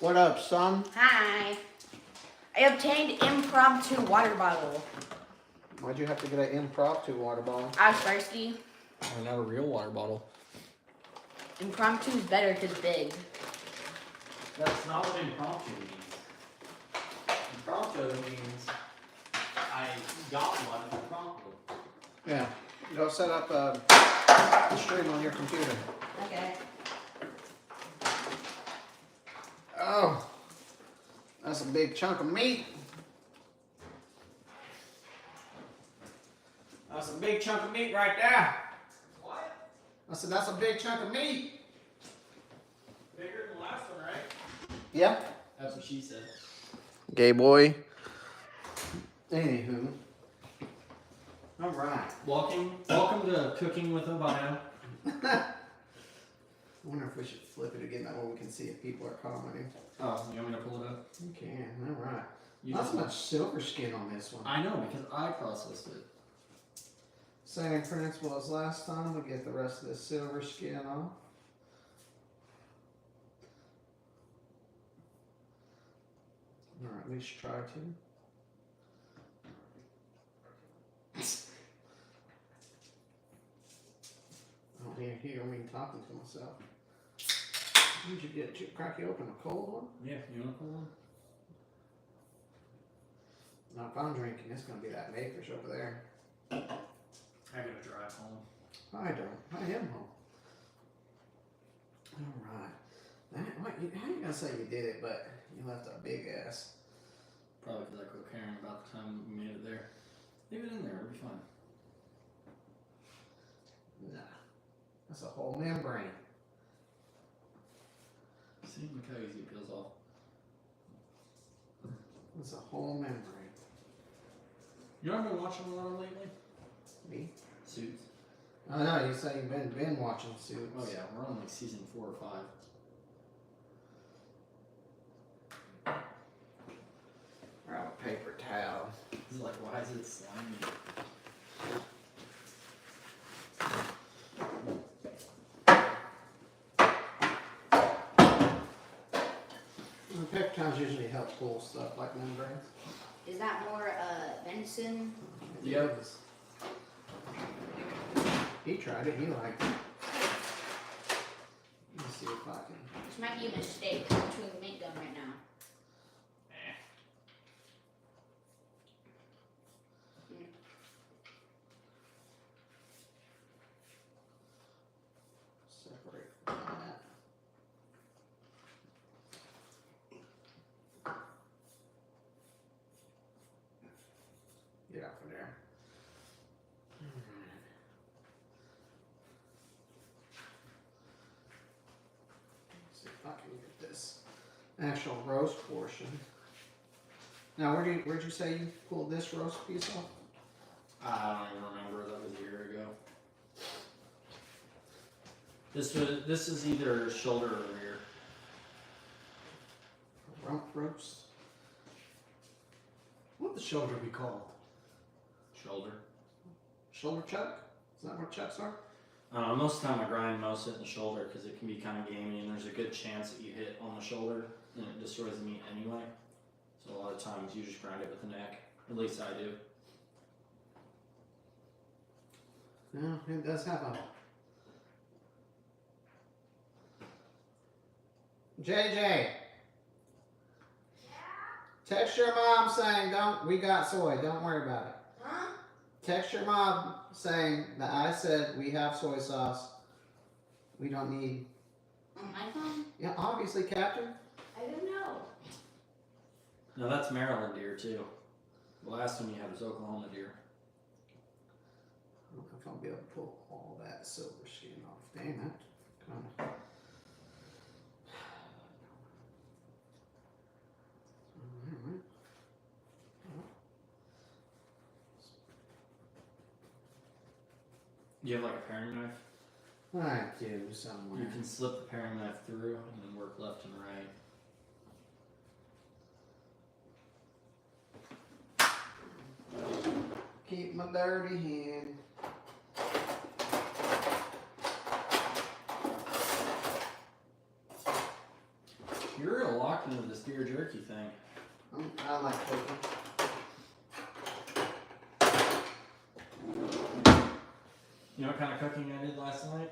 What up, son? Hi. I obtained impromptu water bottle. Why'd you have to get an impromptu water bottle? I was thirsty. I got a real water bottle. Impromptu is better because big. That's not what impromptu means. Impromptu means I got one impromptu. Yeah. Go set up a stream on your computer. Okay. Oh, that's a big chunk of meat. That's a big chunk of meat right there. What? I said, that's a big chunk of meat. Bigger than the last one, right? Yep. That's what she said. Gay boy. Anywho. All right. Welcome to Cooking with Albino. I wonder if we should flip it again, that way we can see if people are commenting. Oh, you want me to pull it up? You can, all right. You Not just- so much silver skin on this one. I know, because I processed it. Same principle as last time, we get the rest of the silver skin off. Or at least try to. Oh, here me talking to myself. Did you get you crack you open a cold one? Yeah, you want to pull one? Now if I'm drinking, it's gonna be that Maker's over there. I gotta drive home. I don't. I am home. Alright. How you gonna say you did it, but you left a big ass? Probably because I quit caring about the time we made it there. Leave it in there, it'll be fine. Nah. That's a whole membrane. See, look how easy it peels off. That's a whole membrane. You know what I've been watching a lot of lately? Me? Suits. I know, you say you've been watching Suits. Oh yeah, we're on like season 4 or 5. Grab a paper towel. This is like, why is it slimy? The peptides usually help pull stuff like membranes. Is that more venison? Yep. He tried it, he liked it. Let me see if I can. This might be a mistake. I'm chewing mint gum right now. Separate from that. Get out from there. Let's see if I can get this actual roast portion. Now, where'd you say you pulled this roast piece off? I don't even remember, that was a year ago. This is either shoulder or rear. Rump roast. What would the shoulder be called? Shoulder. Shoulder chuck? Is that what chucks are? Most of the time I grind most of it in the shoulder because it can be kind of gamey and there's a good chance that you hit on the shoulder and it destroys the meat anyway. So a lot of times you just grind it with the neck. At least I do. No, it does have a... JJ! Yeah? Text your mom saying, we got soy, don't worry about it. Huh? Text your mom saying that I said we have soy sauce. We don't need... On my phone? Yeah, obviously, Captain. I don't know. No, that's Maryland deer too. The last one you had was Oklahoma deer. I don't know if I'll be able to pull all that silver skin off. Damn it. Come on. You have like a paring knife? I do somewhere. You can slip the paring knife through and then work left and right. Keep my dirty hand. You're real locked into this beer jerky thing. I like cooking. You know what kind of cooking I did last night?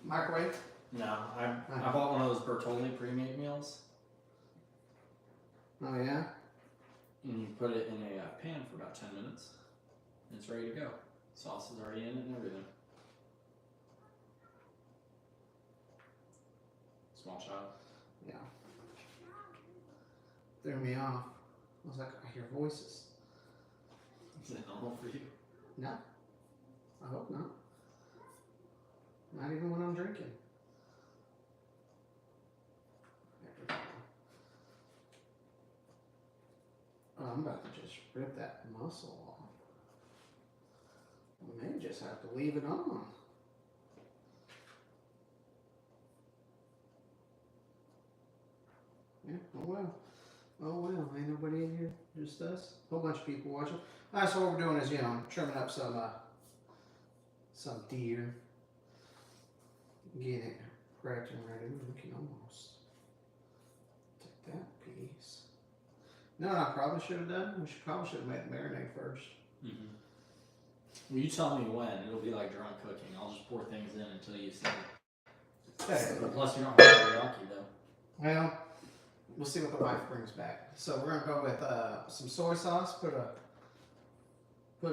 Microwave? No, I bought one of those Bertolli pre-made meals. Oh yeah? And you put it in a pan for about 10 minutes. And it's ready to go. Sauce is already in it and everything. Small child. Yeah. Threw me off. I was like, I hear voices. Is that normal for you? No. I hope not. Not even when I'm drinking. Oh, I'm about to just rip that muscle off. We may just have to leave it on. Yeah, oh well. Oh well, ain't nobody in here, just us. Whole bunch of people watching. Alright, so what we're doing is, you know, trimming up some deer. Get it prepped and ready. We can almost take that piece. No, I probably should have done. We probably should have made the marinade first. Mm-hmm. Well, you tell me when. It'll be like drunk cooking. I'll just pour things in until you say. Okay. Plus, you don't have teriyaki though. Well, we'll see what the wife brings back. So we're gonna go with some soy sauce. Put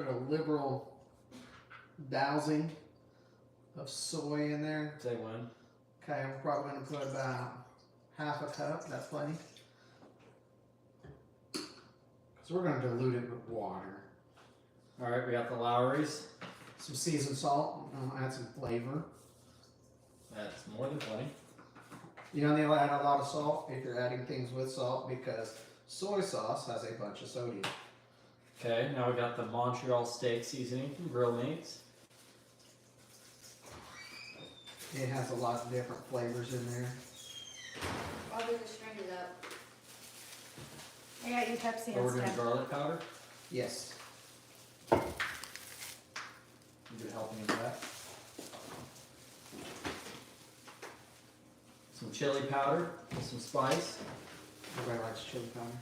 a liberal dousing of soy in there. Say when. Okay, we're probably gonna put about half a cup. That's plenty. So we're gonna dilute it with water. All right, we got the Lowry's. Some seasoned salt. Add some flavor. That's more than plenty. You don't need to add a lot of salt if you're adding things with salt because soy sauce has a bunch of sodium. Okay, now we got the Montreal steak seasoning from Grill Mates. It has a lot of different flavors in there. I'll do the stringers up. I got you Pepsi Oh, we're doing instead. garlic powder. Yes. You could help me with that. Some chili powder with some spice. Everybody likes chili powder.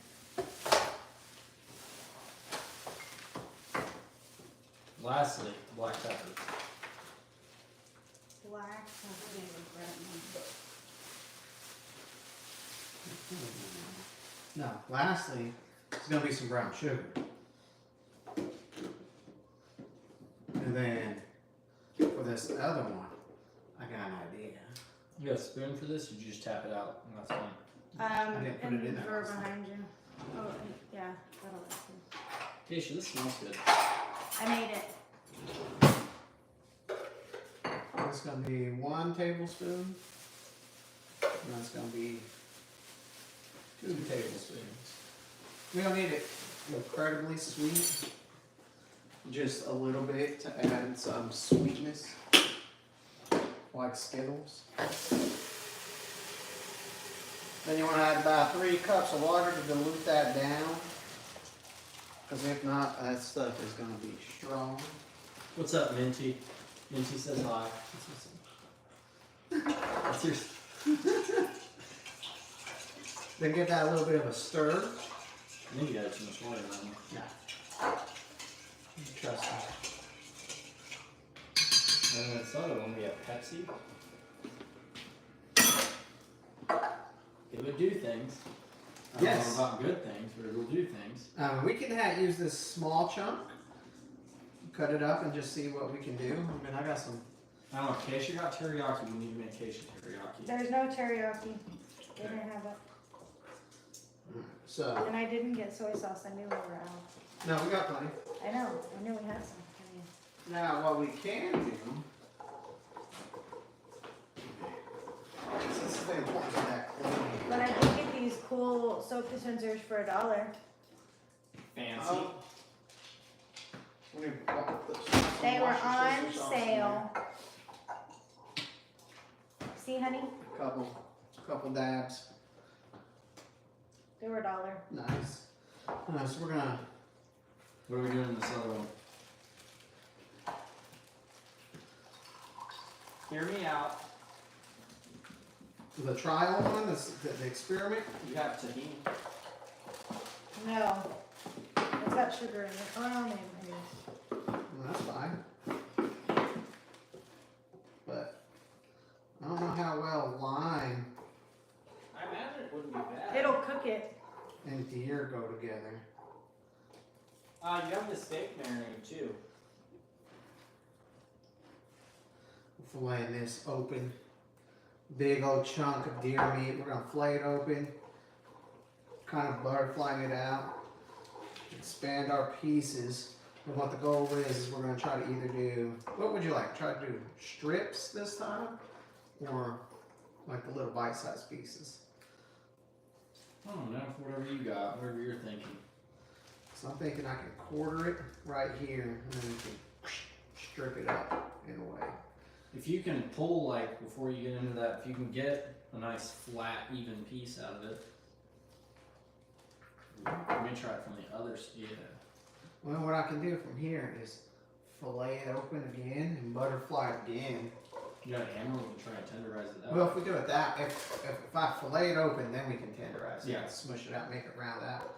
Lastly, black pepper. Black No, lastly, it's going to be some brown sugar. And then, for this other one, I got an idea. You got a spoon for this? Or did you just tap it out? And that's fine. I didn't put it in there drawer last time. behind you. Oh, yeah, that'll work too. Keisha, this smells good. I made it. It's going to be 1 tablespoon. And that's going to be 2 tablespoons. We don't need it incredibly sweet. Just a little bit to add some sweetness. Like Skittles. Then you want to add about 3 cups of water to dilute that down. Because if not, that stuff is going to be strong. What's up, Minty? Minty says hi. That's your... Then give that a little bit of a stir. I think you got too much water on Yeah. Trust me. And then this other one, we have Pepsi. It would do things. I don't Yes. know about good things, but it will do things. We can use this small chunk, cut it up, and just see what we can do. I mean, I got some. I don't know, if Keisha got teriyaki, we need to make Keisha teriyaki. There's no teriyaki. They didn't have it. So, And I didn't get soy sauce. I knew we were out. no, we got plenty. I know. I knew we had some. Now, what we can do. This is the importance of that cleaning. But I did get these cool soap dispensers for $1. Fancy. Oh. We need to put They were some on Worcestershire sauce in sale. See, honey? there. Couple dabs. They were $1. Nice. So we're gonna. What are we doing in this other one? Hear me out. The trial one, the experiment? You have tahini. No. It's got sugar in it. Oh, maybe. Well, that's fine. But I don't know how well lime I imagine it wouldn't be bad. It'll cook it. and deer go together. You have the steak marinade too. Filleting this open. Big old chunk of deer meat. We're gonna fillet it open. Kind of butterfly it out. Expand our pieces. And what the goal is we're gonna try to either do, what would you like? Try to do strips this time? Or like the little bite-sized pieces? I don't know, whatever you got, whatever you're thinking. So I'm thinking I can quarter it right here and then we can strip it up in a way. If you can pull, like, before you get into that, if you can get a nice flat, even piece out of it. Let me try it from the other side. Yeah. Well, what I can do from here is fillet it open again and butterfly it again. You got a hammer, we can try and tenderize it that Well, way. if we do it that, if I fillet it open, then we can tenderize it. Yeah. Smush it out, make it round out.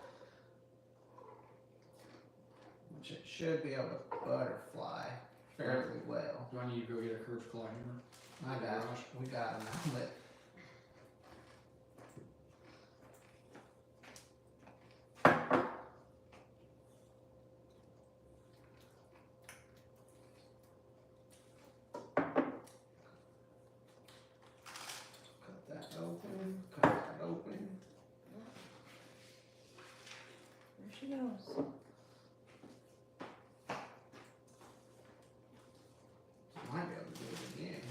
Which it should be able to butterfly fairly well. Do I need to go get a curved claw hammer? I got it. We got an outlet. Cut that open. Cut that open. There she goes. Might be able to do it again.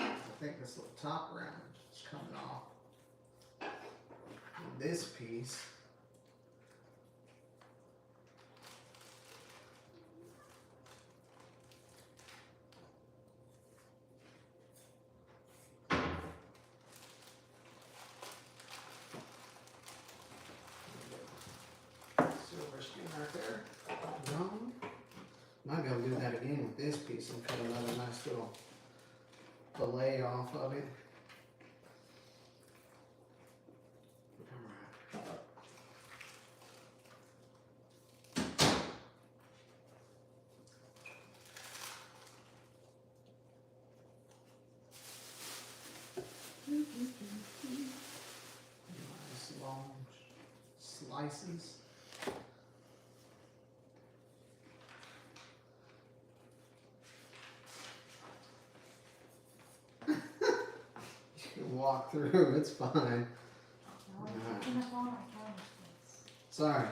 I think this little top round is coming off. And this piece. Silver skin right there. Gone. Might be able to do that again with this piece and cut another nice little fillet off of it. Alright. Nice long slices. Walk through, it's fine. No, I'm picking up all my cabbage, please. Sorry.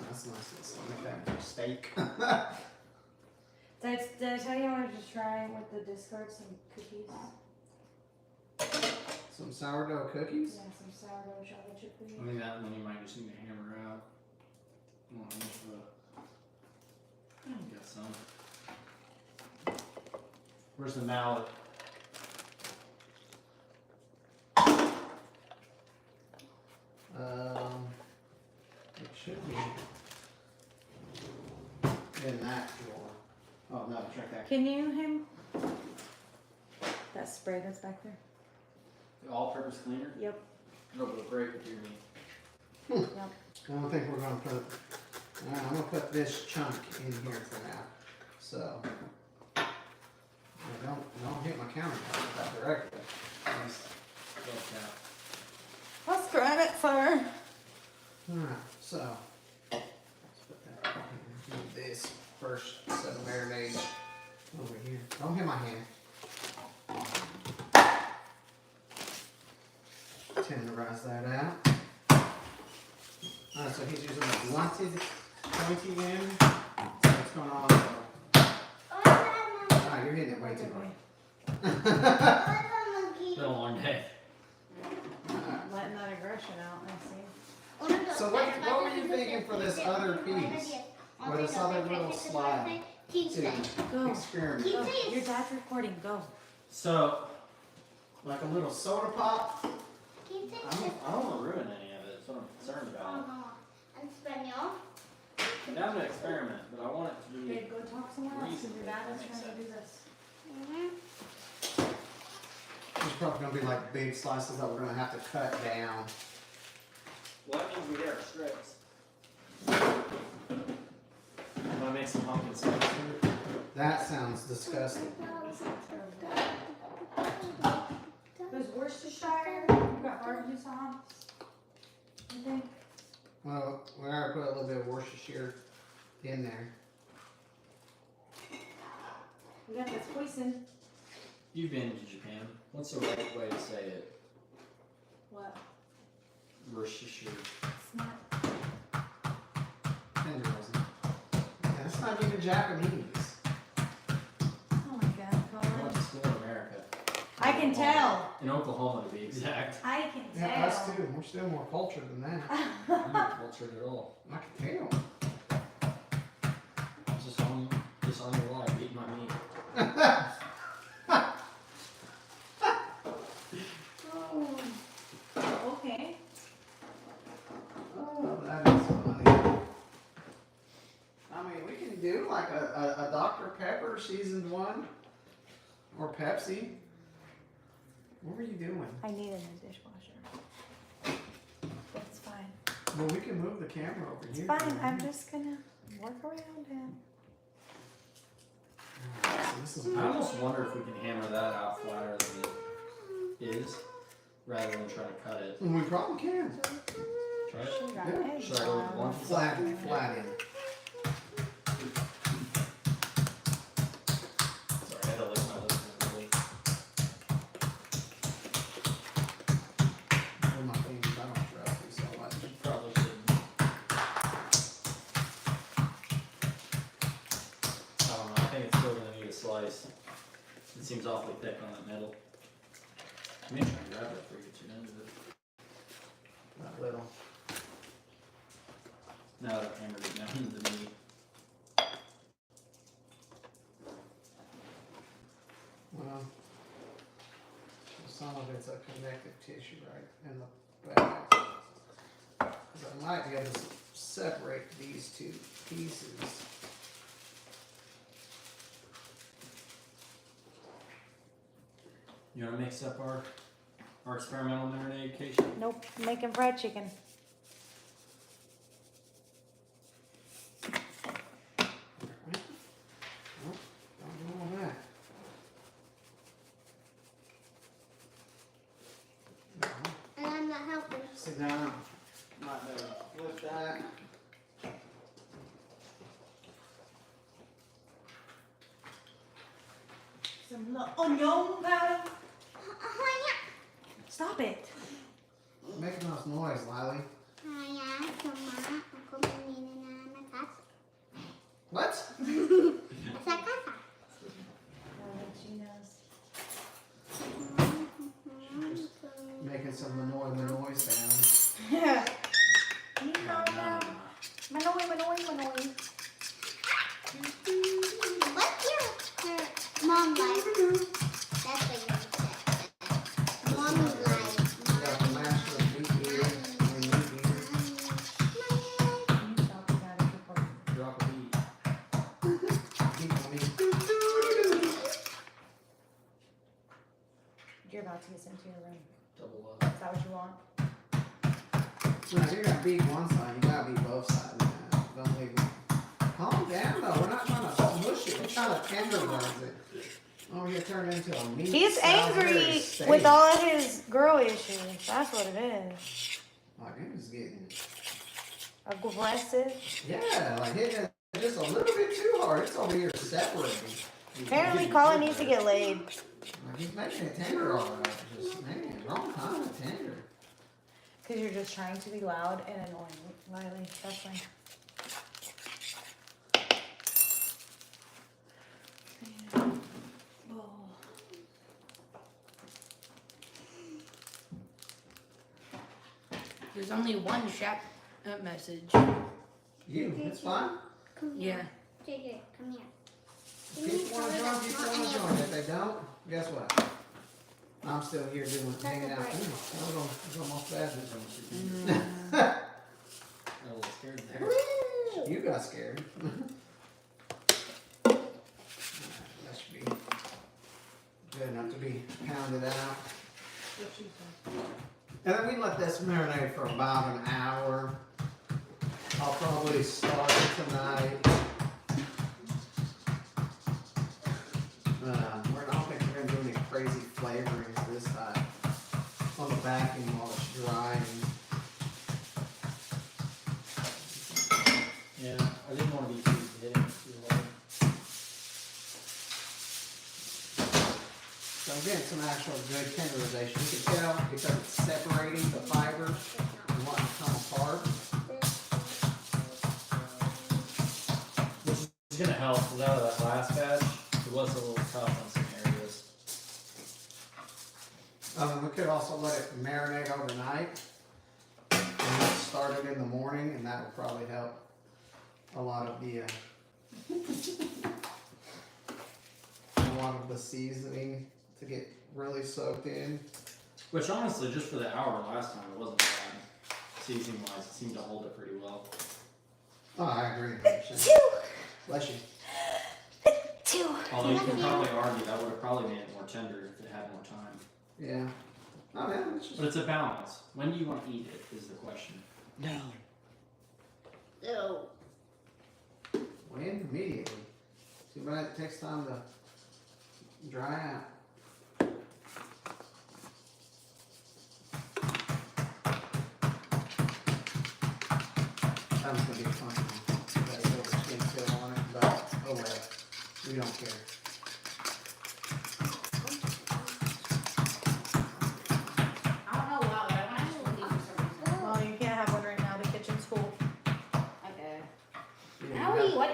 That's nice. Let's make that into a steak. Did I tell you I wanted to try with the discard some cookies? Some sourdough cookies? Yeah, some sourdough chocolate chip cookies. I think that one you might just need to hammer out. Oh, how much of a... I got some. Where's the mallet? It should be in that drawer. Oh no, check that. Can you him that spray that's back there? The all-purpose cleaner? Yep. It'll go great with your meat. Yep. I don't think we're gonna put. I'm gonna put this chunk in here for now. So don't hit my countertop with that directly. Nice. Love that. Let's grab it, sir. Alright, so let's put that in here. Do this first set of marinade over here. Don't hit my hand. Tenderize that out. Alright, so he's using a blunted pointy end. So what's going on? Alright, you're hitting it way too hard. Been a long day. Letting that aggression out, I see. So what were you thinking for this other piece? Or this other little slide to Go. experiment? Go. Your dad's recording. Go. So, Like a little soda pop? I don't want to ruin any of it. That's what I'm concerned about. I'm down to experiment, but I want it to be... Babe, go talk somewhere else because your dad is trying to do this. There's probably gonna be like big slices that we're gonna have to cut down. Well, that means we get our strips. I'm gonna make some pumpkin spice. That sounds disgusting. There's Worcestershire. You got barbecue sauce. I think. Well, we already put a little bit of Worcestershire in there. We got this poison. You've been to Japan. What's the right way to say it? What? Worcestershire. It's not. Tender wasn't it? Yeah, that's not even Japanese. Oh my God, I went Colin. to school in America. I can tell. In Oklahoma, to be exact. I can tell. Yeah, us too. We're still more cultured than that. I'm not cultured at all. I can tell. Just on your life, eating my meat. Oh, okay. Oh, that is funny. I mean, we can do like a Dr. Pepper seasoned one. Or Pepsi. What were you doing? I need a new dishwasher. It's fine. Well, we can move the camera over It's here. fine. I'm just gonna work around it. Alright, so this is I almost wonder if we can hammer that out flatter than it is, rather than try to cut it. we probably can. Try it. She got Yeah. eggs Should I go with on. one? Flat in. Sorry, I had to lick my lips really. With my fingers, I don't trust you so much. Probably shouldn't. I don't know. I think it's still gonna need a slice. It seems awfully thick on that middle. I may try and grab it for you too. Not little. Now that I've hammered it down into the meat. Well, some of it's a connective tissue right in the back. 'Cause I might be able to separate these two pieces. You wanna mix up our experimental marinade, Keisha? Nope, I'm making fried chicken. Nope, don't do all that. No. And I'm not helping. Sit down. Might better lift that. Some little onion powder. Stop it. Making enough noise, Lily. What? She knows. Making some Manoy sounds. Yeah. No. Manoy. What's your mom like? That's what you said. Mom is like. We got the master of meat here and meat here. Drop a beat. Keep on meat. You're about to get sent to your room. Double up. Is that what you want? So if you're gonna beat one side, you gotta beat both sides. Man. Don't leave them. Calm down though. We're not trying to mush it. We're trying to tenderize it. Oh, you turn into a meat. He's Salisbury angry steak. with all of his girl issues. That's what it is. Like it was getting. Aggressive. Yeah, like hitting it just a little bit too hard. It's over here separating. Apparently, Colin needs to get laid. Like he's making it tender all right. Just man, wrong kind of tender. Because you're just trying to be loud and annoying, Riley. That's fine. There's only one shout message. You, it's fine. Come here. Yeah. JJ, come here. People want to join, people want to join. If they don't, guess what? I'm still here doing, hanging out. It's almost bad. I'm a little scared there. You got scared. That should be good enough to be pounded out. And then we let this marinate for about an hour. I'll probably start it tonight. I don't think we're gonna do any crazy flavorings this time on the back end while it's drying. Yeah, I didn't want to be too hitting it too hard. So I'm getting some actual good tenderization. You can tell because it's separating the fibers and wanting to come apart. Which is going to help, because out of that last batch, it was a little tough on some areas. We could also let it marinate overnight and then start it in the morning, and that will probably help a lot of the seasoning to get really soaked in. Which honestly, just for the hour last time, it wasn't bad. Seasoning wise, it seemed to hold it pretty well. Oh, I agree 100%. Bless you. Although you can probably argue that would have probably made it more tender if it had more time. Yeah. Oh, man, it's just... But it's a balance. When do you want to eat it is the question. No. No. When? Immediately. Too bad it takes time to dry out. That was gonna be fun. That silver skin still on it, but oh well. We don't care. I don't know why, but I want to leave for some reason. Well, you can't have one right now. The kitchen's full. Okay. You Now we what?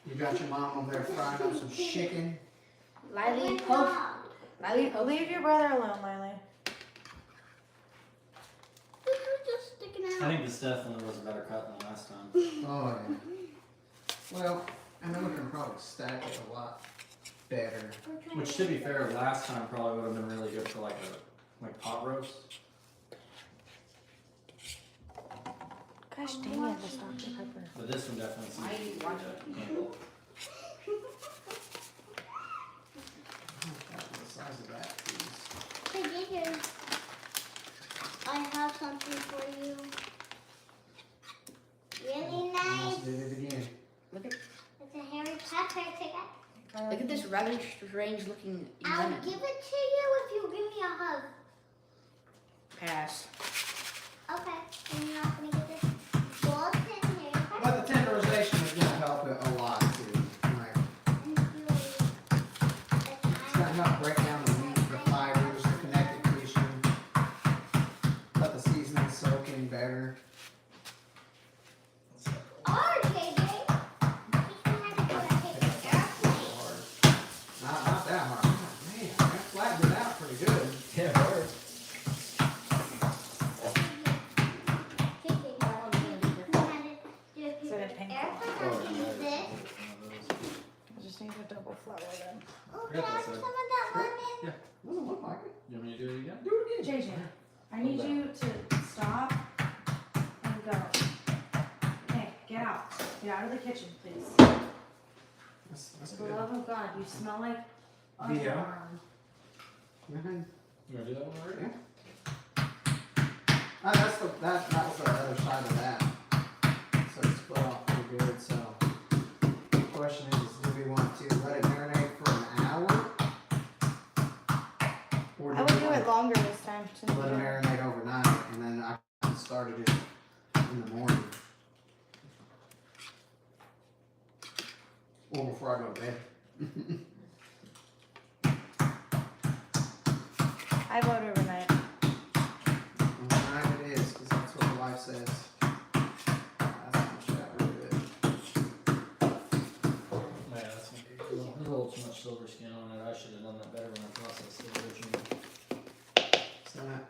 You got your mom over there frying up some chicken. Lily, Lily, leave your brother alone, Lily. Just sticking I out. think this definitely was a better cut than last time. Oh yeah. Well, I know we can probably stack it a lot better. Which, to be fair, last time probably would have been really good for like pot roast. Gosh dang it, this Dr. Pepper. But this one definitely seems Why are you easier watching? to handle. The size of that piece. Hey, Ginger, I have something for you. Really nice. Almost did it again. Look at It's a Harry Potter ticket. look at this rather strange looking I'll lemon. give it to you if you give me a hug. Pass. Okay. And you're not gonna get this gold in here. But the tenderization is gonna help it a lot too. Like, And you it's gonna help break down the meat, the fibers, the connective tissue. Let the seasoning soak in better. Or, JJ, you can have to go and take an airplane. Not that hard. Oh, man, that flattened it out pretty good. Yeah, it worked. Is it a pink I just need a double flour then. Oh, can I have some of that lemon? Doesn't look like it. You want me to do it again? Do it again. JJ, I need you to stop and go. Okay, get out. Get out of the kitchen, please. That's For the good. love of God, you smell like Yeah. underarm. Mhm. You want to do that one already? That was the other side of that. So it's split off pretty good. So the question is, do we want to let it marinate for an hour? Or I would do it longer this time. Since let it marinate overnight and then I can start it in the morning? Or before I go to bed. I vote overnight. Overnight it is, because that's what the wife says. That's how much that really is. Yeah, that's gonna be cool. There's a little too much silver skin on it. I should have done that better when I processed it originally. So that.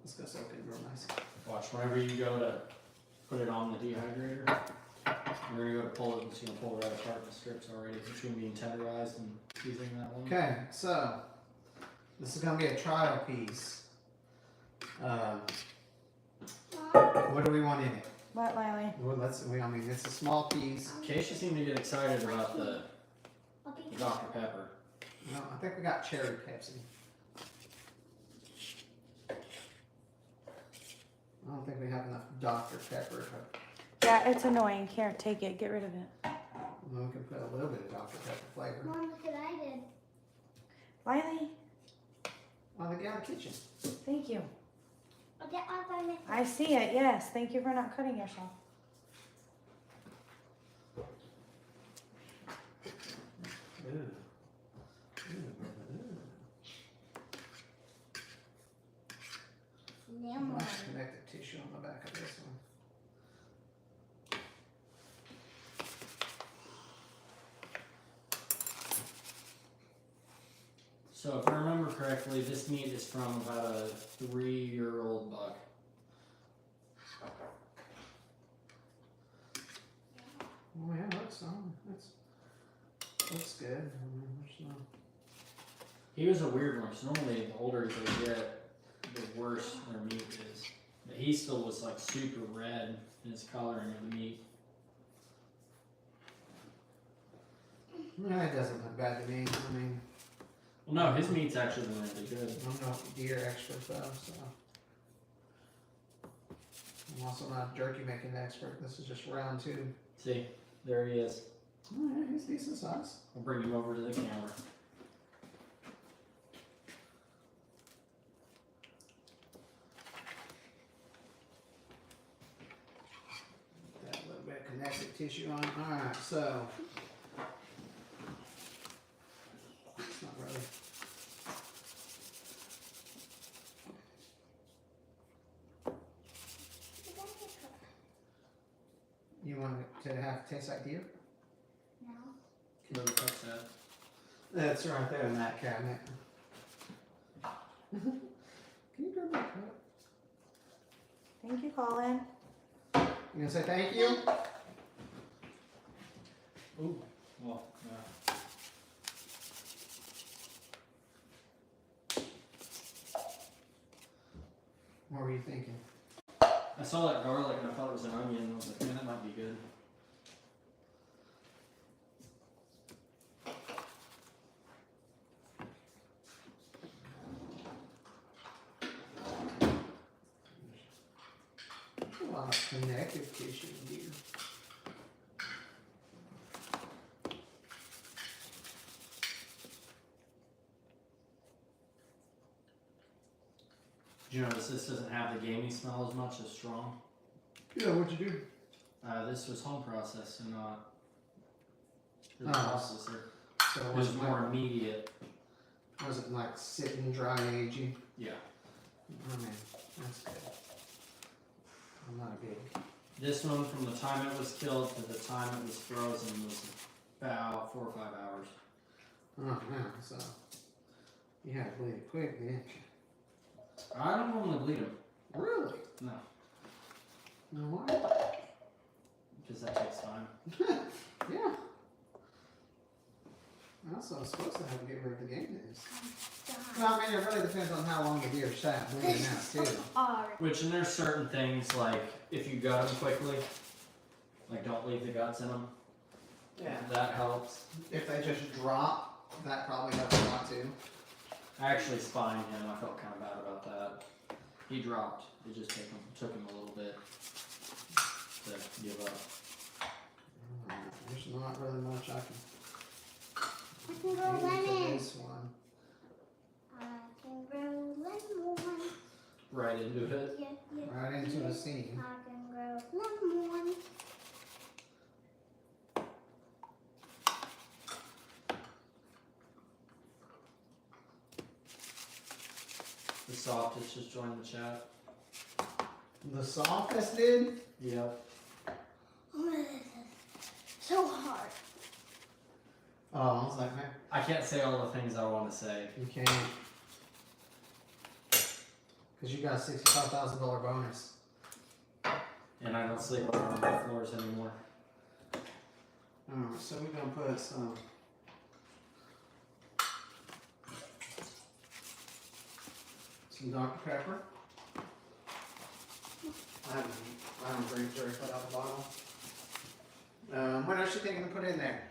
Let's go soak it real nice. Watch, whenever you go to put it on the dehydrator, you're gonna go to pull it, and it's gonna pull right apart the strips already between being tenderized and seasoning that one. Okay, so this is gonna be a trial piece. What do we want in it? What, Lily? Well, I mean, it's a small piece. Keisha seemed to get excited about the Dr. Pepper. No, I think we got cherry Pepsi. Dr. Pepper. Yeah, it's annoying. Here, take it. Get rid of it. We can put a little bit of Dr. Pepper flavor. Mom, look what I did. Wiley, Oh, they got a kitchen. thank you. Oh, that one's on this. I see it. Yes, thank you for not cutting yourself. Lemon. Nice connective tissue on the back of this one. So if I remember correctly, this meat is from about a 3-year-old buck. Oh yeah, looks good. I mean, there's no... He was a weird one, because normally the older they get, the worse their meat is. But he still was like super red in his coloring of the meat. No, it doesn't look bad to me. I mean, Well, no, his meat's actually been really good. I'm not a deer expert though, so. I'm also not a jerky making expert. This is just round 2. See, there he is. Oh yeah, he's decent size. I'll bring him over to the camera. Got a little bit of connective tissue on it. Alright, so. It's not really. You want it to have taste like deer? No. Can you touch that? That's right there in that cabinet. Can you grab my cup? Thank you, Colin. You gonna say thank you? Ooh, well, yeah. What were you thinking? I saw that garlic and I thought it was an onion, and I was like, man, that might be good. A lot of connective tissue here. Did you notice this doesn't have the gamey smell as much as strong? Yeah, what'd you do? This was home processed and not through the Oh. processor. So It it was was more immediate. wasn't like sitting dry aging. Yeah. Oh man, that's good. I'm not a big. This one, from the time it was killed to the time it was frozen, was about 4 or 5 hours. Oh man, so you had to bleed it quick, didn't you? I don't normally bleed them. Really? No, You know why? because that takes time. Yeah. Also, it's supposed to have to get rid of the game news. Well, I mean, it really depends on how long the deer sat bleeding out too. Which, and there's certain things like if you gut them quickly, like don't leave the guts in them. Yeah. That helps. If they just drop, that probably helps a lot too. I actually spined him. I felt kind of bad about that. He dropped. It just took him a little bit to give up. There's not really much I can I can do grow for lemon. this one. I can grow lemon. Right into it. Yeah, yeah. Right into the seam. I can grow lemon. The softest just joined the chat. The softest did? Yep. Oh, this is so hard. Oh, I was like, man, I can't say all the things I want to say. you can't. Because you got a $65,000 bonus. And I don't sleep on the floors anymore. Alright, so we're going to put some Dr. Pepper. I don't drink very right out the bottle. What else you thinking to put in there?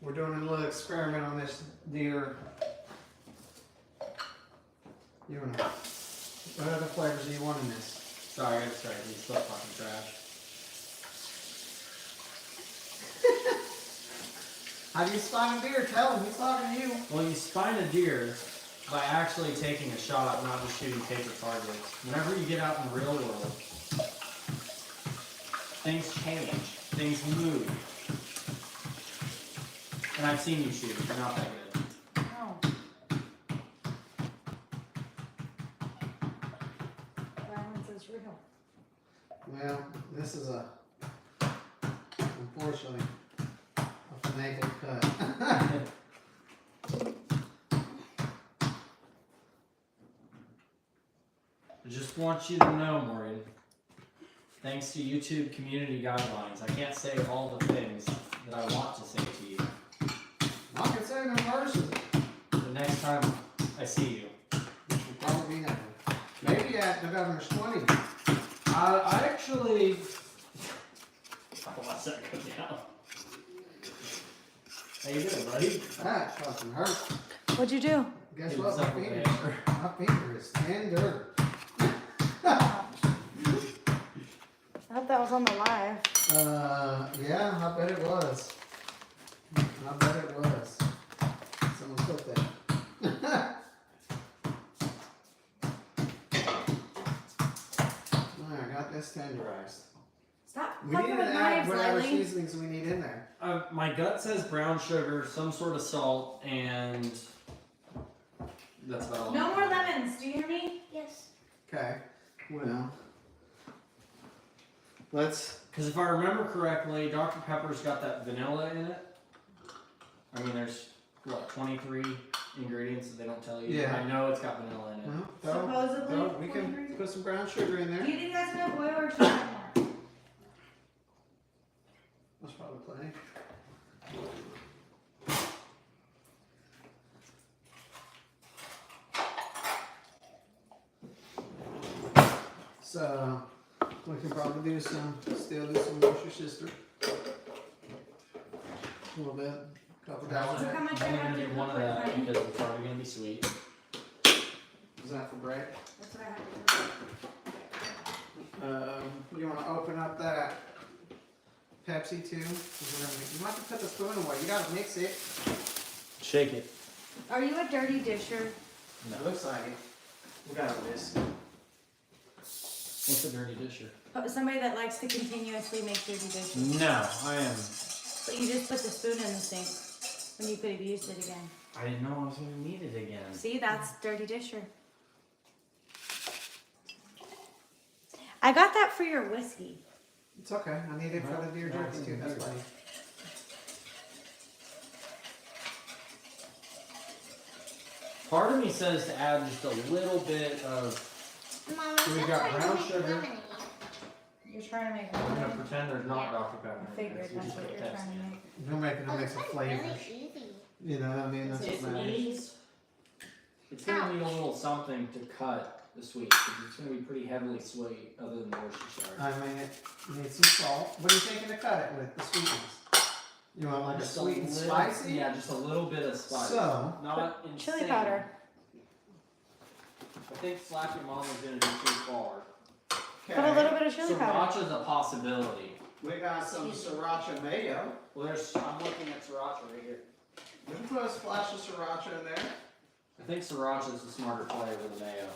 We're doing a little experiment on this deer. What other flavors do you want in this? Sorry, I got distracted. He's still fucking trash. How do you spine a deer? Tell him, he's talking to you. Well, you spine a deer by actually taking a shot, not just shooting paper targets. Whenever you get out in the real world, things change. Things move. And I've seen you shoot. You're not that good. No. Violence is real. Well, this is unfortunately, a finagled cut. I just want you to know, Morgan, thanks to YouTube community guidelines, I can't say all the things that I want to say to you. I can say no verses. The next time I see you. Which will probably be never. Maybe at the governor's 20. I actually... I'll watch that go down. How you doing, buddy? That fucking hurt. What'd you do? Guess It what? was My up finger, there. my finger is tender. I hope that was on the live. Yeah, I bet it was. I bet it was. Someone put that. Alright, got this tenderized. Stop We fucking need with to add knives, whatever Riley. seasonings we need in there. My gut says brown sugar, some sort of salt, and that's about all. No more lemons. Do you hear me? Yes. Okay. Well, let's. Because if I remember correctly, Dr. Pepper's got that vanilla in it. I mean, there's, what, 23 ingredients that they don't tell you? Yeah. I know it's got vanilla in it. Well, Supposedly, we can put some brown sugar in there. Do you think that's enough oil or should I add more? That's probably plenty. So we can probably do some Worcestershire. A little bit, a couple So dollars. how much I I'm have going to to do do one of for that honey? because it's probably going to be sweet. Is that for break? That's what I have to do. You want to open up that Pepsi too? 'Cause we're gonna- You might have to put the spoon away. You gotta mix it. Shake it. Are you a dirty disher? It looks like it. We got a list. What's a dirty disher? Somebody that likes to continuously make dirty dishes. No, I am. But you just put the spoon in the sink when you could have used it again. I didn't know I was going to need it again. See, that's dirty disher. I got that for your whiskey. It's okay. I need it for the deer jerky too. That's funny. Part of me says to add just a little bit of. Mom, So we got brown sugar. You're trying to make I'm going to lemonade. pretend there's not Dr. Pepper. I figured that's what you're trying to make. You're making a mix of flavors. Really easy. You know what I mean? That's It what matters. needs. It's going to need a little something to cut the sweet because it's going to be pretty heavily sweet other than the Worcestershire. I mean, it needs some salt. What are you thinking to cut it with? The sweetness. You want like a Just sweet and little- spicy? Yeah, just a little bit of spice. So, Not insane. Chili powder. I think slap your mom is going to be too far. Put a little bit of chili powder. Sriracha's a possibility. We got some sriracha mayo. Well, I'm looking at sriracha right here. We can put a splash of sriracha in there. I think sriracha's the smarter play over the mayo.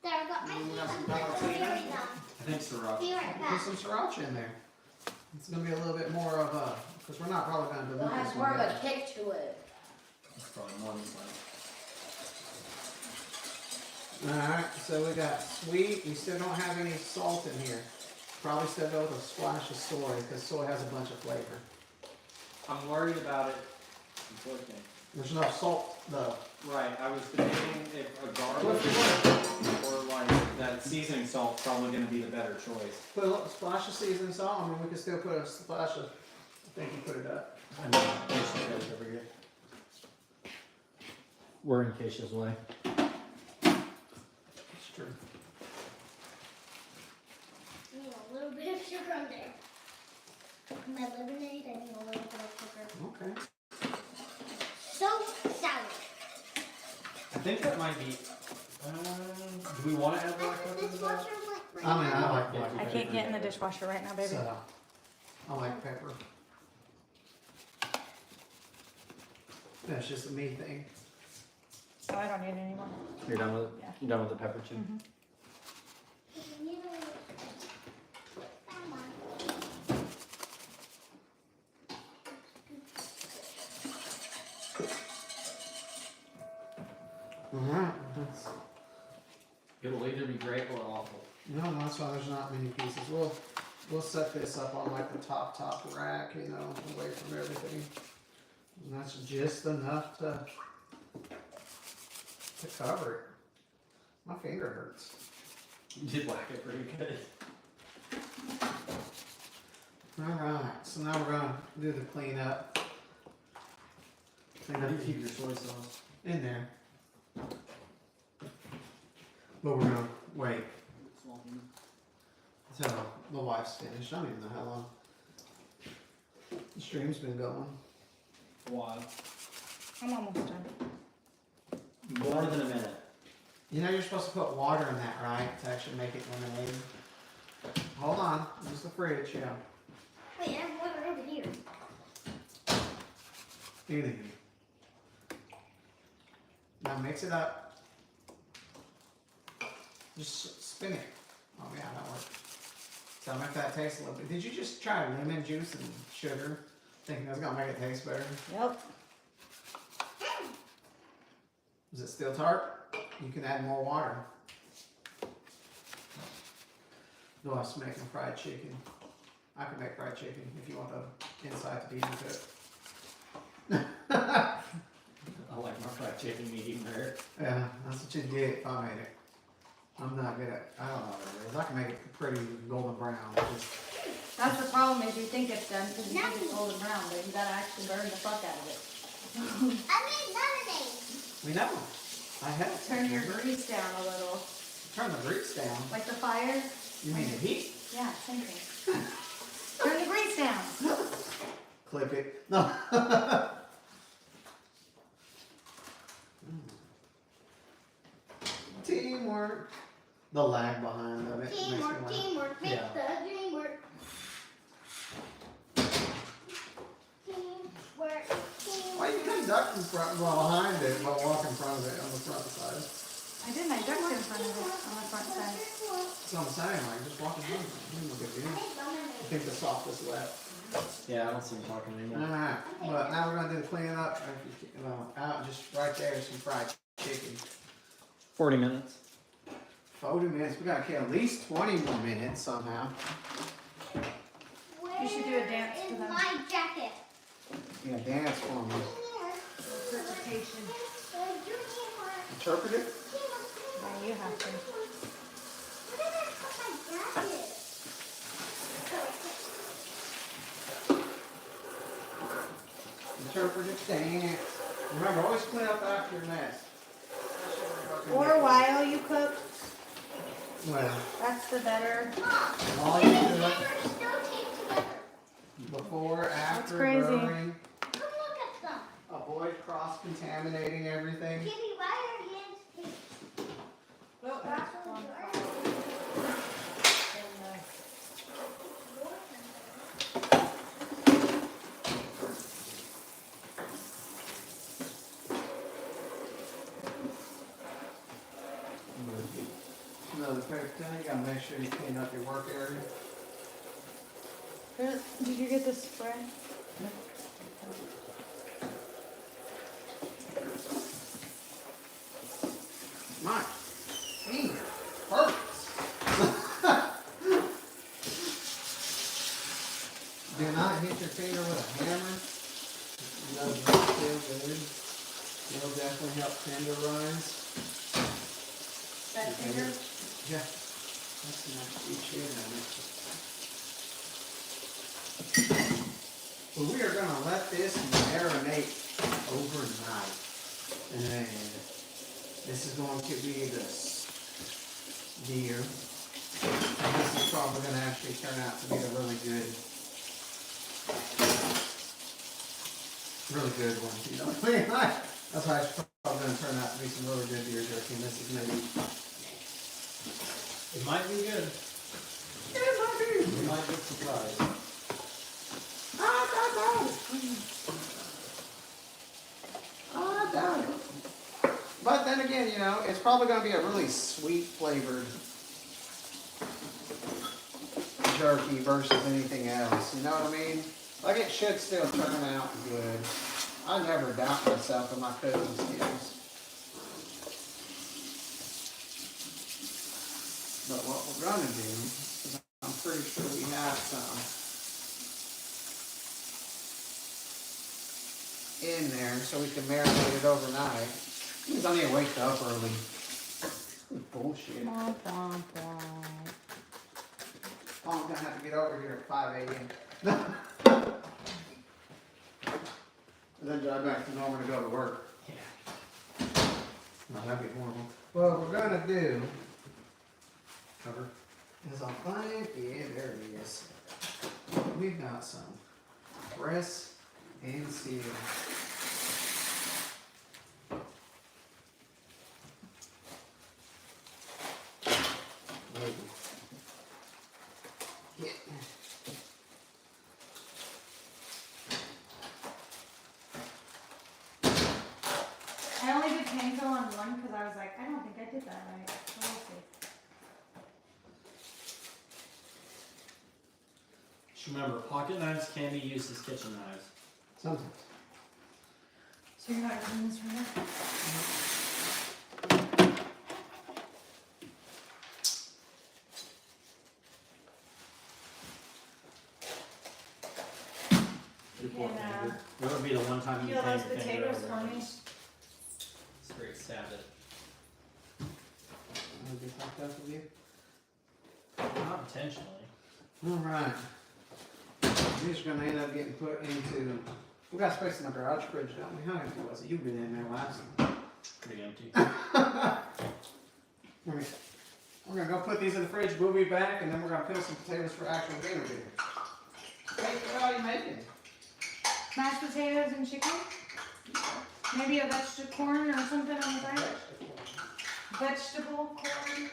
There, I got my We feet. got some I'm gonna go jalapeno. right now. I think sriracha. Be right Put back. some sriracha in there. It's gonna be a little bit more of a, because we're not probably gonna dilute this one. yet. kick to it. That's probably more than that. Alright, so we got sweet. We still don't have any salt in here. Probably still go with a splash of soy because soy has a bunch of flavor. I'm worried about it. Unfortunately. There's no salt though. Right, I was debating if a garlic or like that seasoning salt's probably going to be the better choice. Put a little splash of seasoned salt. I mean, we could still put a splash of. I think you put it up. I know. Keisha's over here. We're in Keisha's way. It's true. I need a little bit of sugar on there. My lemonade, I need a little bit of sugar. Okay. So sour. I think that might be. Do we want to add black pepper to that? Dishwasher went right I mean, I now. like black I pepper. can't get in the dishwasher right now, baby. So, I like pepper. That's just a me thing. Oh, I don't need it anymore. You're done with it? Yeah. You're done with the pepper too? Mhm. Come on. Alright. It'll either be great or awful. No, that's why there's not many pieces. We'll set this up on like the top rack, you know, away from everything. And that's just enough to cover it. My finger hurts. You did whack it pretty good. Alright, so now we're gonna do the cleanup. Clean How up do you the keep your soy sauce? in there. But we're gonna wait until the wife's finished. I don't even know how long the stream's been going. A while. I'm almost done. More than a minute. You know you're supposed to put water in that, right? To actually make it lemonade. Hold on, use the fridge, yeah. Wait, I have water over here. Either. Now mix it up. Just spin it. Oh yeah, that worked. Tell me if that tastes a little bit. Did you just try lemon juice and sugar? Thinking that's gonna make it taste better? Yep. Is it still tart? You can add more water. No, I was making fried chicken. I can make fried chicken if you want the inside to be into it. I like my fried chicken medium rare. Yeah, that's what you get if I made it. I'm not good at, I don't know what it is. I can make it pretty golden brown. Just, That's the problem is you think it's done because you think it's golden brown, but you gotta actually burn the fuck out of it. I made lemonade. we know. I had it. Turn your grease down a little. Turn the grease down. Like the fire? You mean the heat? Yeah, same thing. Turn the grease down. Clip it. No. Teamwork. The lag behind of it. makes me Teamwork, laugh. teamwork, make Yeah. the dream work. Teamwork, Why you teamwork. can duck in front, well, behind it, but walk in front of it on the front side? I did my ducks in front of it on the front side. That's what I'm saying, like, just walk in front of it. No big deal. I think the soft is wet. Yeah, I don't see him talking anymore. Alright, but now we're gonna do the cleaning up. Out just right there, some fried chicken. 40 minutes. 40 minutes. We gotta kill at least 20 more minutes somehow. You should do a dance Where for is them. my jacket? Yeah, dance for me. Interpretation. Interpret it? Yeah, you have to. Where did I put my jacket? Interpret it, dance. Remember, always clean up after your mess. Or while you cook, Well, that's the better. while you do it, Still taped together. before, after, crazy. during, Come look at them. avoid cross-contaminating everything. Kitty, why are your hands taped? Well, that's one. Another paper towel. You gotta make sure you clean up your work area. Did you get this spray? My finger hurts. Do not hit your finger with a hammer. It does not feel good. It'll definitely help tenderize. That finger? Yeah. That's a nice each here on it. But we are gonna let this marinate overnight. And this is going to be this deer. And this is probably gonna actually turn out to be a really good one, you know. That's why I should probably going to turn out to be some really good deer jerky, and this is maybe. It might be good. It might be. You might get surprised. I doubt it. But then again, you know, it's probably going to be a really sweet flavored jerky versus anything else. You know what I mean? Like it should still turn out good. I never doubt myself in my cooking skills. But what we're going to do, is I'm pretty sure we have some in there so we can marinate it overnight. Means I need to wake up early. Bullshit. Womp, womp, womp. Oh, I'm gonna have to get over here at 5 a.m. And then drive back to Norman to go to work. Yeah. No, that'd be horrible. What we're gonna do Cover. is I'll find, yeah, there it is. We've got some press and seal. Yeah. I only did panko on one because I was like, I don't think I did that right. So we'll see. Just remember, pocket knives can be used as kitchen knives. Sometimes. So you're not doing this right now? Good Can, point, Andrew. That would be the one time you peel can those your finger potatoes over for it. me? Straight stabbed it. Wanna be fucked up with you? Not intentionally. Alright. These are gonna end up getting put into. We got space in the garage fridge, don't we? How empty was it? You've been in there last. Pretty empty. We're gonna go put these in the fridge, we'll be back, and then we're gonna peel some potatoes for actual dinner dinner. Hey, what are you making? Mashed potatoes and chicken? Maybe a vegetable corn or something on the side? Vegetable corn?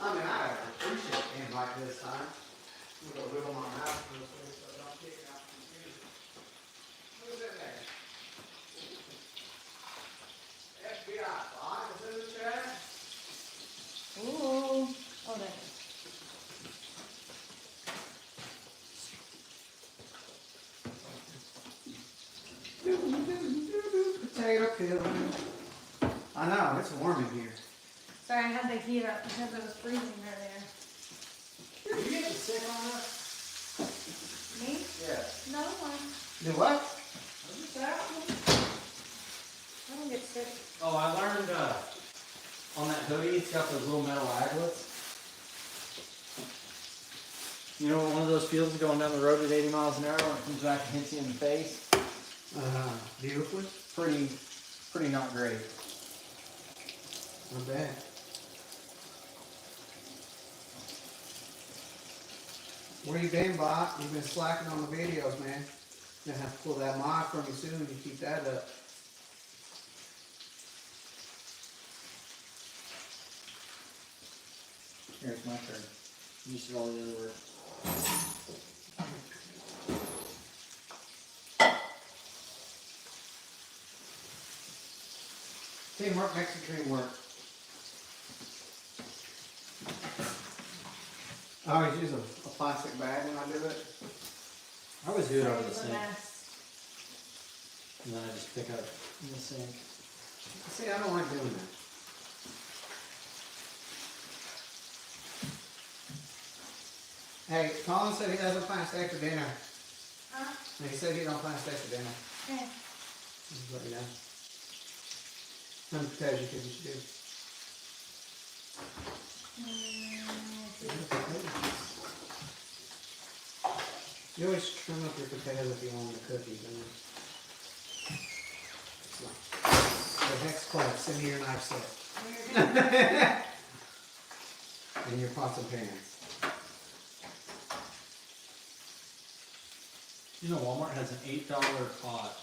I mean, I appreciate being like this time. I'm gonna wiggle my mouth real quick so I don't kick it out confused. Who's in there? FBI, Bob, is in the chat? Ooh. Oh, there. Potato peeling. I know, it's warm in here. Sorry, I had the heat up because it was freezing earlier. Are you getting sick on us? Me? Yes. No one. Do what? I don't get sick. Oh, I learned on that hoodie, it's got those little metal aglets. You know, one of those feels going down the road at 80 miles an hour when it comes back and hits you in the face. Beautifully. Pretty not great. Not bad. Where you been, Bob? You've been slacking on the videos, man. You're gonna have to pull that mic from you soon if you keep that up. Here, it's my turn. You should all the other word. Teamwork makes the dream work. I always use a plastic bag when I do it. I always do it over the It's a sink, mess. and then I just pick up in the sink. See, I don't like doing that. Hey, Colin said he doesn't plan to stay for dinner. And he said he don't plan to stay for dinner. Okay. Just let me know. How many potatoes you think you should do? You always trim up your potatoes if you want them to cook even. The next class, send me your knife set. And your pots and pans. You know, Walmart has an $8 pot,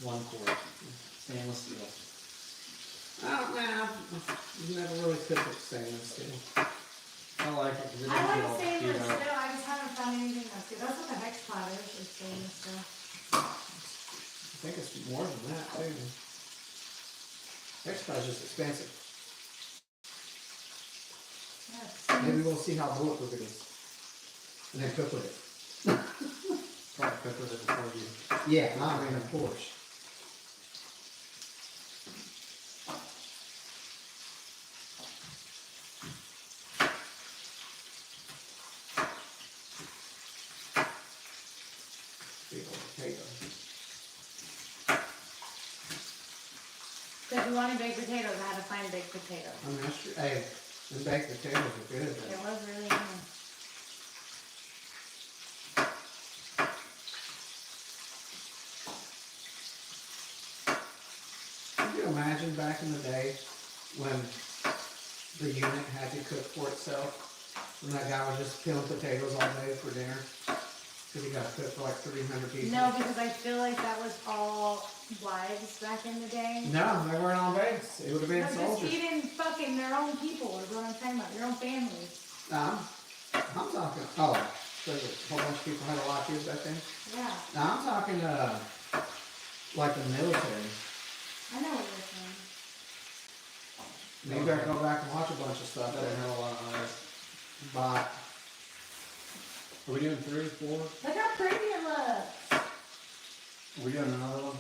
1 quart, stainless steel. Oh, man, I've never really cooked with stainless steel. I like it because it I doesn't like get all stainless beat steel, up. I just haven't found anything that's good. That's what the hex pot is stainless steel. I think it's more than that, too. Extra's just expensive. Yeah, Maybe we'll see how bulletproof it is. And then cook with it. Probably cook with it before you. Yeah, I mean, of course. Big old potato. So if you wanted baked potatoes, I had to find baked potatoes. I mean, that's true. Hey, the baked potatoes are good. It But was really good. could you imagine back in the day when the unit had to cook for itself? When that guy was just peeling potatoes all day for dinner? Because he got to cook for like 300 people. No, because I feel like that was all wives back in the day. No, they weren't on base. It would have been No, just soldiers. feeding fucking their own people is what I'm talking about, your own families. No, I'm talking, oh, so a whole bunch of people had a lot of kids back then? Yeah, No, I'm talking, like the military. I know what you're saying. You better go back and watch a bunch of stuff That that didn't have a lot of eyes. but Are we doing 3, 4? Look how pretty it looks. Are we doing another one?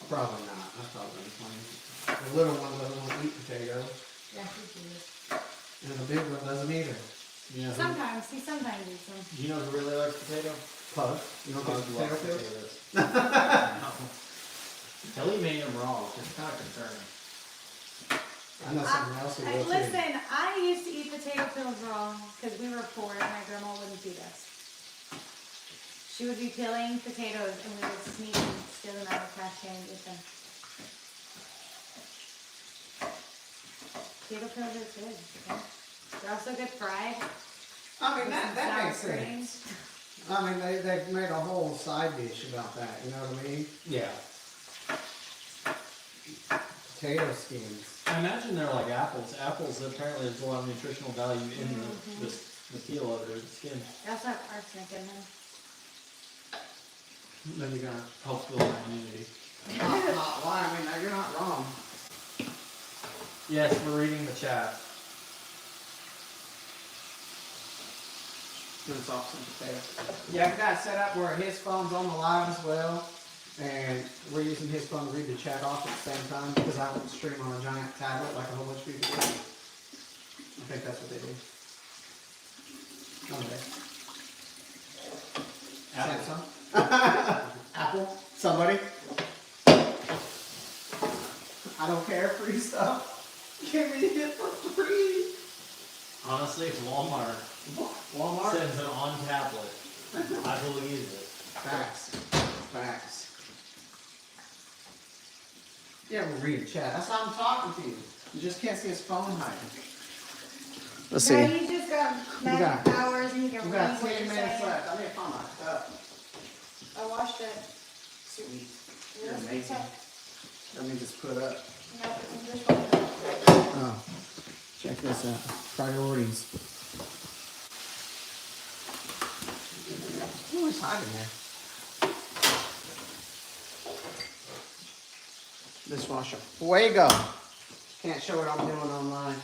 probably not. That's probably funny. The little one doesn't want to eat potatoes, Yeah, she's cute. and the big one doesn't either. You know, Sometimes eats them. you know who really likes potato? Pug. You don't Pug get potato loves fields? potatoes. Kelly made him raw, which is kind of concerning. I know something else who will too. Listen, I used to eat potato peels raw because we were poor and my grandma wouldn't feed us. She would be peeling potatoes and we would sneak and steal them out of the trash can and eat them. Potato peels are good. Okay? They're also good fried. I mean, that Sour makes cream. sense. I mean, they've made a whole side dish about that, you know what I mean? Yeah. Potato skins. I imagine they're like apples. Apples, apparently there's a lot of nutritional value in the peel of it, or the skin. They also have arsenic in them. Then you're gonna Helps build our immunity. not lie. I mean, you're not wrong. Yes, we're reading the chat. Doing soft some potato. Yeah, I got it set up where his phone's on the live as well, and we're using his phone to read the chat off at the same time because I don't stream on a giant tablet like a whole bunch of people do. I think that's what they do. Okay. Samsung. Apple. Somebody. I don't care. Free stuff. Give me it for free. Honestly, Walmart Walmart. sends it on tablet. I believe it. Facts. Facts. Yeah, we'll read the chat. That's how I'm talking to you. You just can't see his phone hiding. Let's No, you just got got- magic hours and you can We read got what 10 you're minutes saying. left. I need to find my cup. I washed it. Sweet. You're Yes, amazing. okay. Let me just put up. Nope, I'm just washing it. Oh, check this out. Priorities. Who is hiding there? Dishwasher. Fuego. Can't show what I'm doing online.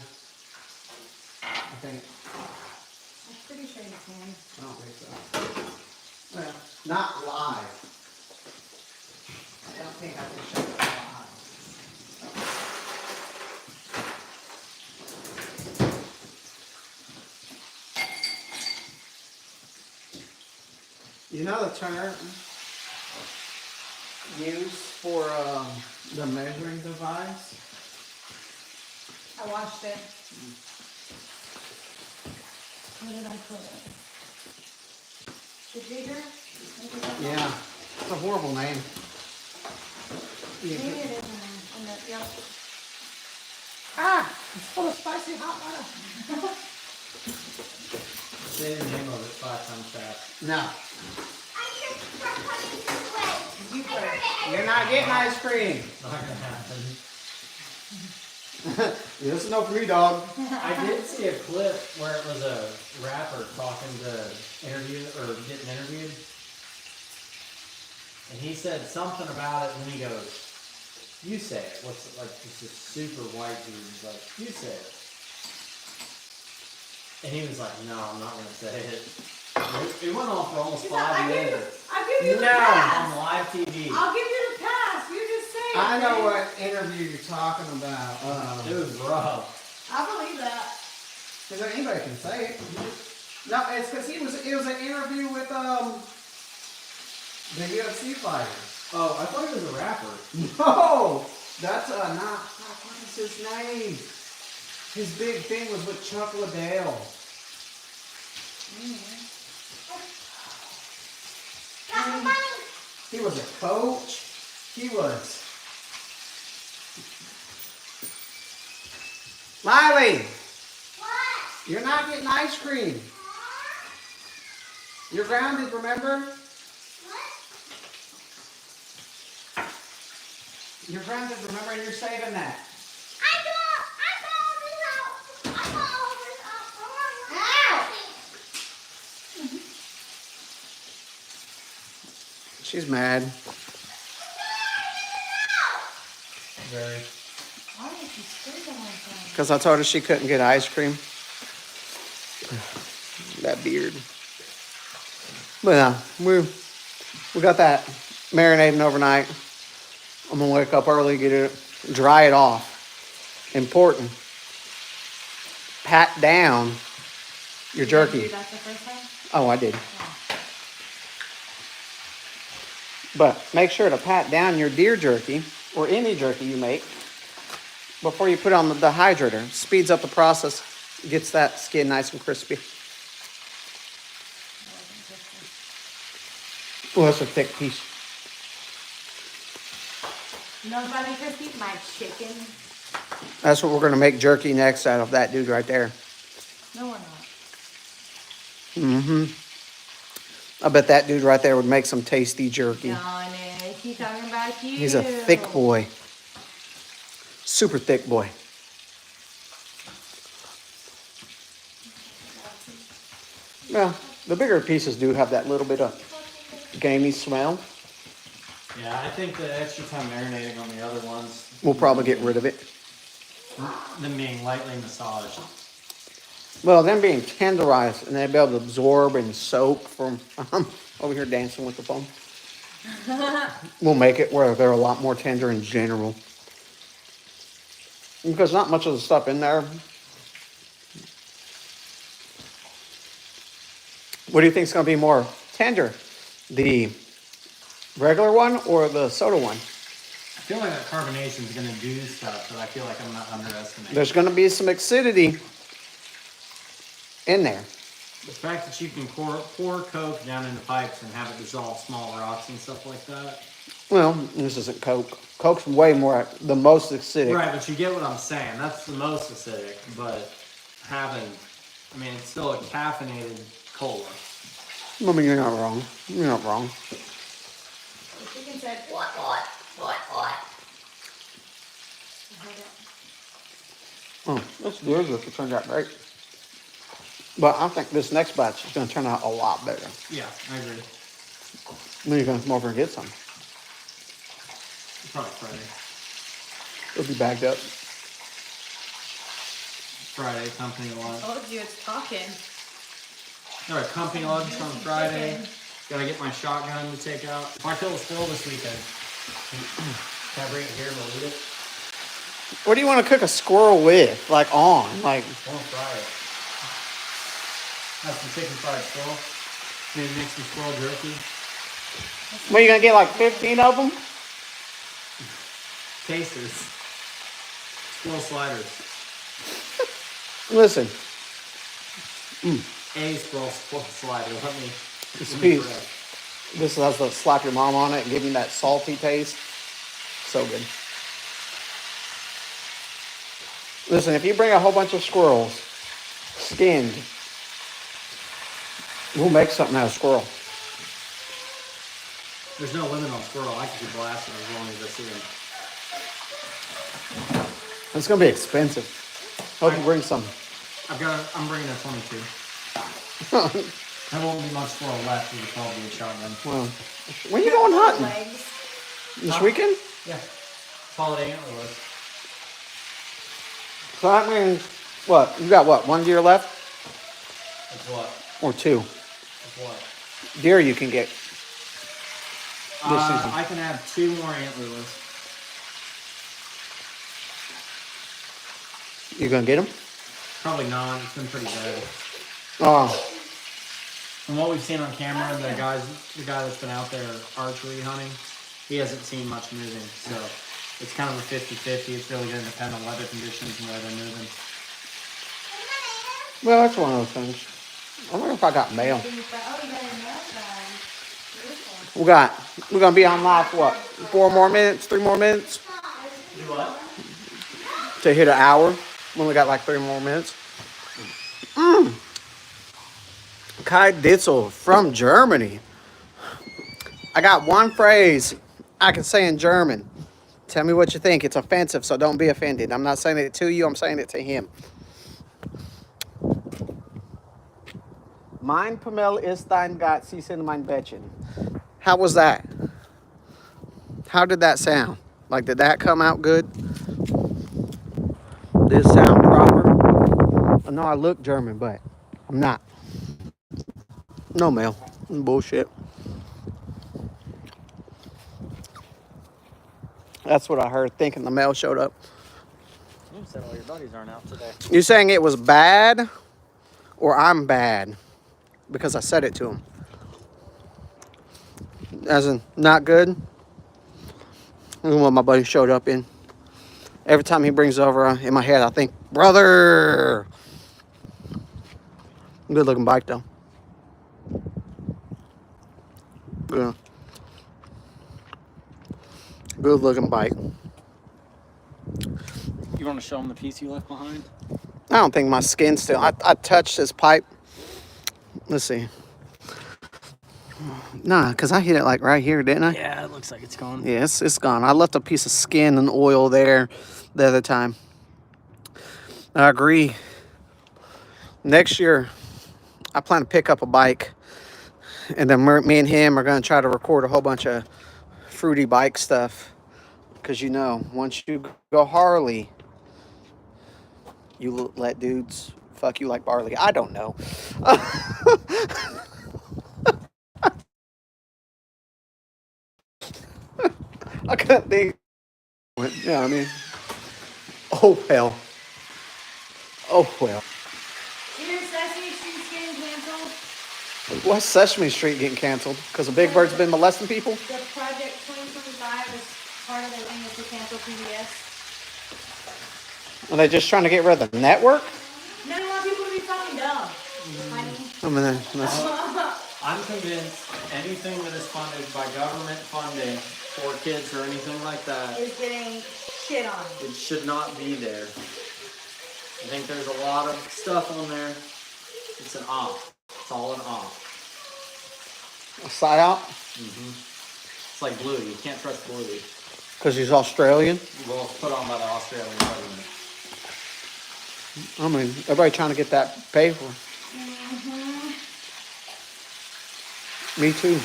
I think. I'm pretty sure you can. I don't think so. Well, not live. I don't think I can show it live. You know the term used for the measuring device? I washed it. Where did I put it? The jigger? Yeah, it's a horrible name. Maybe it is in the, yep. Ah! It's full of spicy hot water. Say the name of it 5 times fast. No, I heard from coming this way. You I heard first. it. you're not getting ice cream. Not gonna happen. This is no for me, dog. I did see a clip where it was a rapper talking to getting interviewed. And he said something about it and then he goes, you say it. What's it like this super white dude? He's like, you say it. And he was like, no, I'm not gonna say it. It went on for almost 5 minutes. I'll give you the No. pass. On live TV. I'll give you the pass. You just say it. I know man. what interview you're talking about. It was rough. I believe that. Because anybody can say it. No, it's because it was an interview with the UFC fighter. Oh, I thought he was a rapper. No, that's not. What is his name? His big thing was with Chuck Liddell. Got my money. He was a coach. He was. Miley, What? you're not getting ice cream. You're grounded, remember? What? You're grounded, remember, and you're saving that. I got all this out. Ow! She's mad. Very. Why did you say that like that? Because I told her she couldn't get ice cream. That beard. But we got that marinating overnight. I'm gonna wake up early, get it, dry it off. Important. Pat down your Did you jerky. do that the first time? Oh, I did. But make sure to pat down your deer jerky or any jerky you make before you put it on the dehydrator. Speeds up the process, gets that skin nice and crispy. Well, it's a thick piece. You know what's funny, Christy? My chicken. That's what we're going to make jerky next out of that dude right there. No, we're not. Mm-hmm. I bet that dude right there would make some tasty jerky. Darn it. He's talking about you. He's a thick boy. Super thick boy. Well, the bigger pieces do have that little bit of gamey smell. Yeah, I think the extra time marinating on the other ones, We'll probably get rid of it. them being lightly massaged. Well, them being tenderized and they'll be able to absorb and soak from over here dancing with the phone. We'll make it where they're a lot more tender in general. Because not much of the stuff in there. What do you think is going to be more tender? The regular one or the soda one? I feel like that carbonation is going to do stuff, but I feel like I'm not underestimating. There's going to be some acidity in there. The fact that you can pour Coke down into pipes and have it dissolve small rocks and stuff like that. Well, this isn't Coke. Coke's way more, the most acidic. Right, but you get what I'm saying. That's the most acidic, but it's still a caffeinated cola. I mean, you're not wrong. You're not wrong. The chicken said, What? Oh, this delicious. Turned out great. But I think this next batch is going to turn out a lot better. Yeah, I agree. Then you're going to come over and get some. Probably Friday. It'll be bagged up. Friday, company lunch. told you it's talking. All right, company lunch on Friday. Gotta get my shotgun to take out. My kill was full this weekend. Can I bring it here and we'll eat it? What do you want to cook a squirrel with? Like on? Like, Won't fry it. Have some chicken fried squirrel. Maybe make some squirrel jerky. What, you gonna get like 15 of them? Tasters. Squirrel sliders. Listen, A squirrel slider. Let me piece. correct. This has to slap your mom on it and give you that salty taste. So good. Listen, if you bring a whole bunch of squirrels, skinned, we'll make something out of squirrel. There's no limit on squirrel. I can keep blasting as long as I see them. It's gonna be expensive. Hope you bring some. I'm bringing a 22. There won't be much squirrel left in the 12-gauge shotgun. Well, when are you going hunting? Legs. This weekend? Yeah. Holiday antlerless. So that means, what? You got what? 1 deer left? That's what? Or 2? That's what? Deer you can get this season. I can have 2 more antlerless. You gonna get them? Probably not. It's been pretty bad. Oh, From what we've seen on camera, the guy that's been out there archery hunting, he hasn't seen much moving. So it's kind of a 50-50. It's really going to depend on weather conditions and where they're moving. well, that's one of those things. I wonder if I got mail. Oh, you got a nail gun. Beautiful. We're gonna be on live for what? 4 more minutes? 3 more minutes? Do what? To hit an hour. We only got like 3 more minutes. Kai Ditzel from Germany. I got one phrase I can say in German. Tell me what you think. It's offensive, so don't be offended. I'm not saying it to you, I'm saying it to him. Mein Pimmel ist dein Gott, sie sind mein Bettchen. How was that? How did that sound? Like, did that come out good? Did it sound proper? I know I look German, but I'm not. No mail. Bullshit. That's what I heard, thinking the mail showed up. You said all your buddies aren't out today. You saying it was bad or I'm bad? Because I said it to him. As in, not good? This is what my buddy showed up in. Every time he brings it over in my head, I think, brother. Good looking bike though. Yeah. Good looking bike. You want to show them the piece you left behind? I don't think my skin's still. I touched this pipe. Let's see. Nah, because I hit it like right here, didn't I? Yeah, it looks like it's gone. Yeah, it's gone. I left a piece of skin and oil there the other time. I agree. Next year, I plan to pick up a bike. And then me and him are going to try to record a whole bunch of fruity bike stuff. Because, you know, once you go Harley, you let dudes fuck you like barley. I don't know. I couldn't think. Yeah, I mean, oh well. Oh well. Your Sesame Street's getting canceled. Why's Sesame Street getting canceled? Because the Big Bird's been molesting people? The Project 2025 is part of their thing is to cancel PBS. Are they just trying to get rid of the network? No, they want people to be fucking dumb. Honey. I mean, that's, I'm convinced anything that is funded by government funding for kids or anything like that, Is getting shit on. it should not be there. I think there's a lot of stuff on there. It's an off. It's all an off. a psyop? It's like Bluey. You can't trust Bluey. Because he's Australian? Well, it's put on by the Australian government. I mean, everybody trying to get that paid for. Me too. You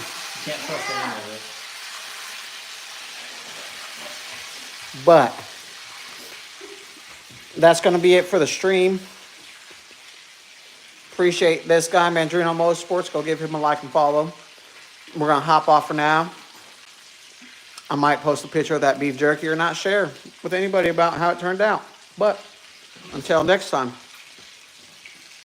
can't trust any of it. But that's going to be it for the stream. Appreciate this guy, Mandrino Motorsports. Go give him a like and follow. We're going to hop off for now. I might post a picture of that beef jerky or not share with anybody about how it turned out. But until next time.